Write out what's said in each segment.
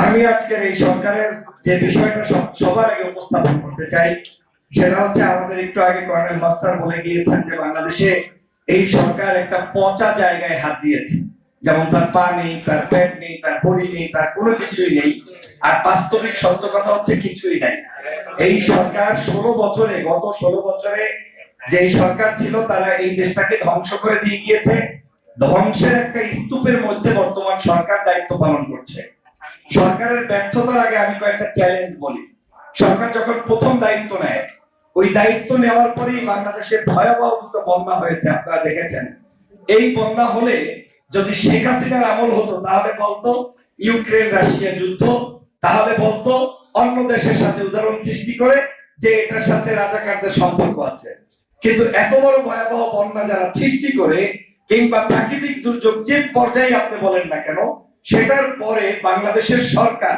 আমি আজকের এই সরকারের যে বিষয়টা সবার আগে উপস্থাপন করতে চাই সেটা হচ্ছে আমাদের একটু আগে কর্নেল হক স্যার বলে গিয়েছেন যে বাংলাদেশে এই সরকার একটা পচা জায়গায় হাত দিয়েছে, যেমন তার পা নেই, তার পেট নেই, তার বডি নেই, তার কোনো কিছুই নেই। আর বাস্তবিক সত্য কথা হচ্ছে কিছুই নাই। এই সরকার 16 বছরে, গত 16 বছরে যে সরকার ছিল তারা এই দেশটাকে ধ্বংস করে দিয়ে গিয়েছে। ধ্বংসের একটা স্তূপের মধ্যে বর্তমান সরকার দায়িত্ব পালন করছে। সরকারের ব্যর্থতার আগে আমি কয়েকটা চ্যালেঞ্জ বলি। সরকার যখন প্রথম দায়িত্ব নেয়, ওই দায়িত্ব নেওয়ার পরেই বাংলাদেশে ভয়াবহ দুটো বন্যা হয়েছে, আপনারা দেখেছেন। এই বন্যা হলে যদি শেখ হাসিনার আমল হতো তাহলে বলতো ইউক্রেন রাশিয়া যুদ্ধ, তাহলে বলতো অন্য দেশের সাথে উদাহরণ সৃষ্টি করে যে এটার সাথে রাজাকারদের সম্পর্ক আছে। কিন্তু এত বড় ভয়াবহ বন্যা যারা সৃষ্টি করে কিংবা প্রাকৃতিক দুর্যোগ যে পর্যায়ে আপনি বলেন না কেন, সেটার পরে বাংলাদেশের সরকার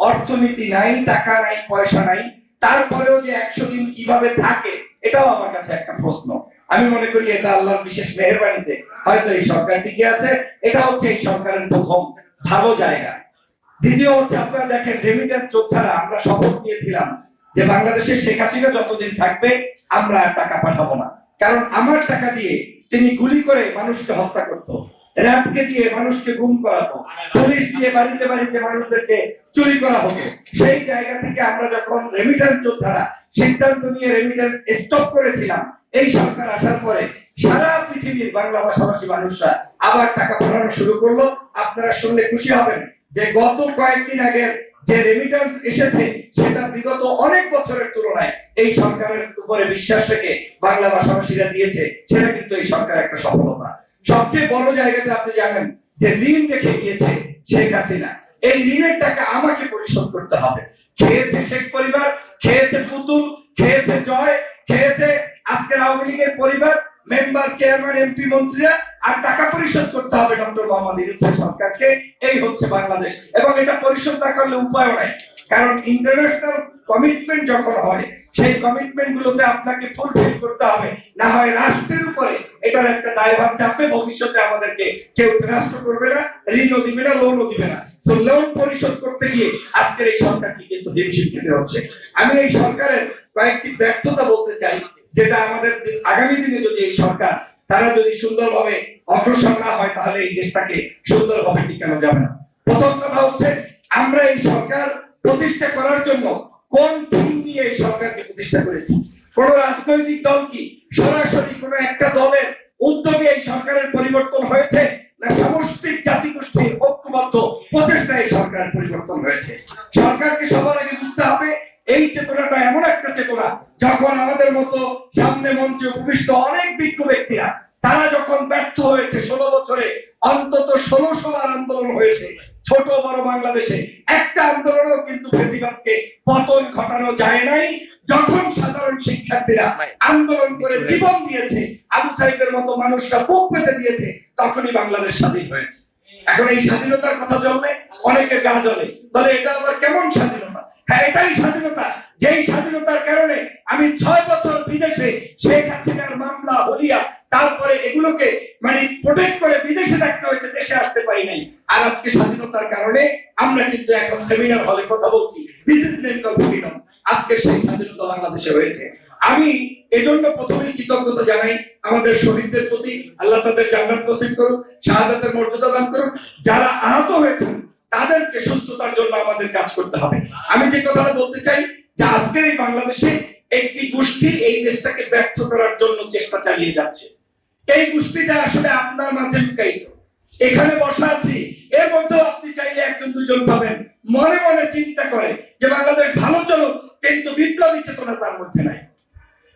অর্থনীতি নাই, টাকা নাই, পয়সা নাই, তারপরেও যে 100 দিন কিভাবে থাকে এটাও আমার কাছে একটা প্রশ্ন। আমি মনে করি এটা আল্লাহর বিশেষ মেহেরবানিতে হয়তো এই সরকার টিকে আছে। এটা হচ্ছে এই সরকারের প্রথম ভালো জায়গা। দ্বিতীয় হচ্ছে আপনারা দেখেন রেমিটেন্স যোদ্ধারা, আমরা শপথ নিয়েছিলাম যে বাংলাদেশে শেখ হাসিনা যতদিন থাকবে আমরা আর টাকা পাঠাবো না, কারণ আমার টাকা দিয়ে তিনি গুলি করে মানুষকে হত্যা করতো, র্যাবকে দিয়ে মানুষকে গুম করাতো, পুলিশ দিয়ে বাড়িতে বাড়িতে মানুষদেরকে চুরি করা হতো। সেই জায়গা থেকে আমরা যখন রেমিটেন্স যোদ্ধারা সিদ্ধান্ত নিয়ে রেমিটেন্স স্টপ করেছিলাম, এই সরকার আসার পরে সারা পৃথিবীর বাংলা ভাষাভাষী মানুষরা আবার টাকা পাঠানো শুরু করলো। আপনারা শুনলে খুশি হবেন যে গত কয়েকদিন আগের যে রেমিটেন্স এসেছে সেটা বিগত অনেক বছরের তুলনায় এই সরকারের উপরে বিশ্বাস রেখে বাংলা ভাষাভাষীরা দিয়েছে, সেটা কিন্তু এই সরকার একটা সফলতা। সবচেয়ে বড় জায়গাটা আপনি জানেন যে ঋণ রেখে গিয়েছে শেখ হাসিনা, এই ঋণের টাকা আমাকে পরিশোধ করতে হবে। খেয়েছে শেখ পরিবার, খেয়েছে পুতুল, খেয়েছে জয়, খেয়েছে আজকের আওয়ামী লীগের পরিবার, মেম্বার, চেয়ারম্যান, এমপি, মন্ত্রীরা, আর টাকা পরিশোধ করতে হবে ডক্টর মোহাম্মদ ইউনূসের সরকারকে। এই হচ্ছে বাংলাদেশ, এবং এটা পরিশোধ না করলে উপায় নাই, কারণ ইন্টারন্যাশনাল কমিটমেন্ট যখন হয় সেই কমিটমেন্ট গুলোতে আপনাকে ফুলফিল করতে হবে, না হয় রাষ্ট্রের উপরে এটার একটা দায়ভার চাপে ভবিষ্যতে আমাদেরকে কেউ রাষ্ট্র করবে না, ঋণও দিবে না, লোনও দিবে না। সো লোন পরিশোধ করতে গিয়ে আজকের এই সরকারকে কিন্তু হিমশিম খেতে হচ্ছে। আমি এই সরকারের কয়েকটি ব্যর্থতা বলতে চাই, যেটা আমাদের আগামী দিনে যদি এই সরকার তারা যদি সুন্দরভাবে অগ্রসর না হয় তাহলে এই দেশটাকে সুন্দরভাবে টিকানো যাবে না। প্রথম কথা হচ্ছে আমরা এই সরকার প্রতিষ্ঠা করার জন্য কোন থিম নিয়ে এই সরকারকে প্রতিষ্ঠা করেছি। কোন রাজনৈতিক দল কি সরাসরি কোন একটা দলের উদ্যোগে এই সরকারের পরিবর্তন হয়েছে, না সামষ্টিক জাতিগোষ্ঠীর ঐক্যবদ্ধ প্রচেষ্টায় এই সরকারের পরিবর্তন হয়েছে? সরকারকে সবার আগে বুঝতে হবে এই চেতনাটা এমন একটা চেতনা, যখন আমাদের মতো সামনে মঞ্চে উপবিষ্ট অনেক বিজ্ঞ ব্যক্তিরা তারা যখন ব্যর্থ হয়েছে, 16 বছরে অন্তত 1600 বার আন্দোলন হয়েছে ছোট বড় বাংলাদেশে, একটা আন্দোলনও কিন্তু ফেসিবাদকে পতন ঘটানো যায় নাই। যখন সাধারণ শিক্ষার্থীরা আন্দোলন করে জীবন দিয়েছে, আবু সাইদের মতো মানুষরা বুক পেতে দিয়েছে, তখনই বাংলাদেশ স্বাধীন হয়েছে। এখন এই স্বাধীনতার কথা জ্বললে অনেকের গা জ্বলে, বলে এটা আবার কেমন স্বাধীনতা? হ্যাঁ, এটাই স্বাধীনতা, যেই স্বাধীনতার কারণে আমি 6 বছর বিদেশে শেখ হাসিনার মামলা হলিয়া তারপরে এগুলোকে মানে প্রোটেক্ট করে বিদেশে থাকতে হয়েছে, দেশে আসতে পারি নাই। আর আজকে স্বাধীনতার কারণে আমরা কিন্তু এখন সেমিনার হলে কথা বলছি, this is name call freedom. আজকে সেই স্বাধীনতা বাংলাদেশে হয়েছে। আমি এজন্য প্রথমেই কৃতজ্ঞতা জানাই আমাদের শহীদদের প্রতি, আল্লাহ তাদের জান্নাত নসিব করুক, শাহাদাতের মর্যাদা দান করুক। যারা আহত হয়েছেন তাদেরকে সুস্থতার জন্য আমাদের কাজ করতে হবে। আমি যে কথাটা বলতে চাই যে আজকের এই বাংলাদেশে একটি গোষ্ঠী এই দেশটাকে ব্যর্থ করার জন্য চেষ্টা চালিয়ে যাচ্ছে। এই গোষ্ঠীটা আসলে আপনার মাঝে লুকায়িত, এখানে বসা আছি, এর মধ্যেও আপনি চাইলে একজন দুইজন পাবেন মনে মনে চিন্তা করে যে বাংলাদেশ ভালো চলুক, কিন্তু বিপ্লবী চেতনা তার মধ্যে নাই।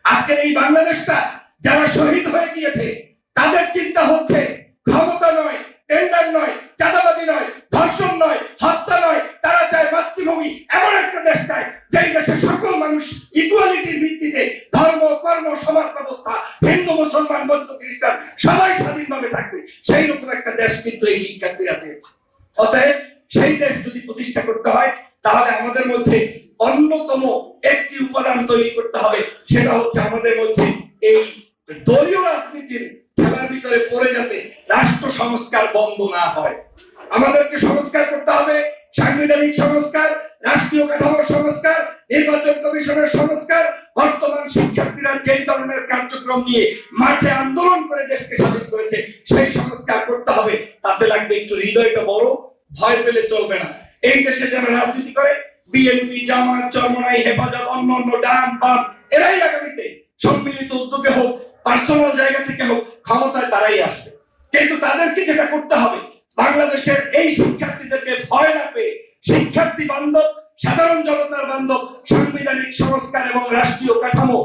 আজকের এই বাংলাদেশটা যারা শহীদ হয়ে গিয়েছে তাদের চিন্তা হচ্ছে ক্ষমতা নয়, টেন্ডার নয়, চাঁদাবাজি নয়, ধর্ষণ নয়, হত্যা নয়, তারা চায় মাতৃভূমি এমন একটা দেশ চায় যেই দেশে সকল মানুষ ইকুয়ালিটির ভিত্তিতে ধর্ম, কর্ম, সমাজ ব্যবস্থা, হিন্দু, মুসলমান, বৌদ্ধ, খ্রিস্টান সবাই স্বাধীনভাবে থাকবে। সেই রকম একটা দেশ কিন্তু এই শিক্ষার্থীরা চেয়েছে। অতএব সেই দেশ যদি প্রতিষ্ঠা করতে হয় তাহলে আমাদের মধ্যে অন্যতম একটি উপাদান তৈরি করতে হবে, সেটা হচ্ছে আমাদের মধ্যে এই দলীয় রাজনীতির খেলার ভিতরে পড়ে যাতে রাষ্ট্র সংস্কার বন্ধ না হয়। আমাদেরকে সংস্কার করতে হবে, সাংবিধানিক সংস্কার, রাষ্ট্রীয় কাঠামোর সংস্কার, নির্বাচন কমিশনের সংস্কার, বর্তমান শিক্ষার্থীরা যেই ধরনের কার্যক্রম নিয়ে মাঠে আন্দোলন করে দেশকে স্বাধীন করেছে সেই সংস্কার করতে হবে। তাতে লাগবে একটু হৃদয়টা বড়, ভয় পেলে চলবে না। এই দেশে যারা রাজনীতি করে, বিএনপি, জামাত, চরমনাই, হেফাজত, অন্যান্য ডান বাম, এরাই আগামীতে সম্মিলিত উদ্যোগে হোক, পার্সোনাল জায়গা থেকে হোক, ক্ষমতায় তারাই আসবে। কিন্তু তাদেরকে যেটা করতে হবে, বাংলাদেশের এই শিক্ষার্থীদেরকে ভয় না পেয়ে শিক্ষার্থী বান্ধব, সাধারণ জনতার বান্ধব সাংবিধানিক সংস্কার এবং রাষ্ট্রীয় কাঠামো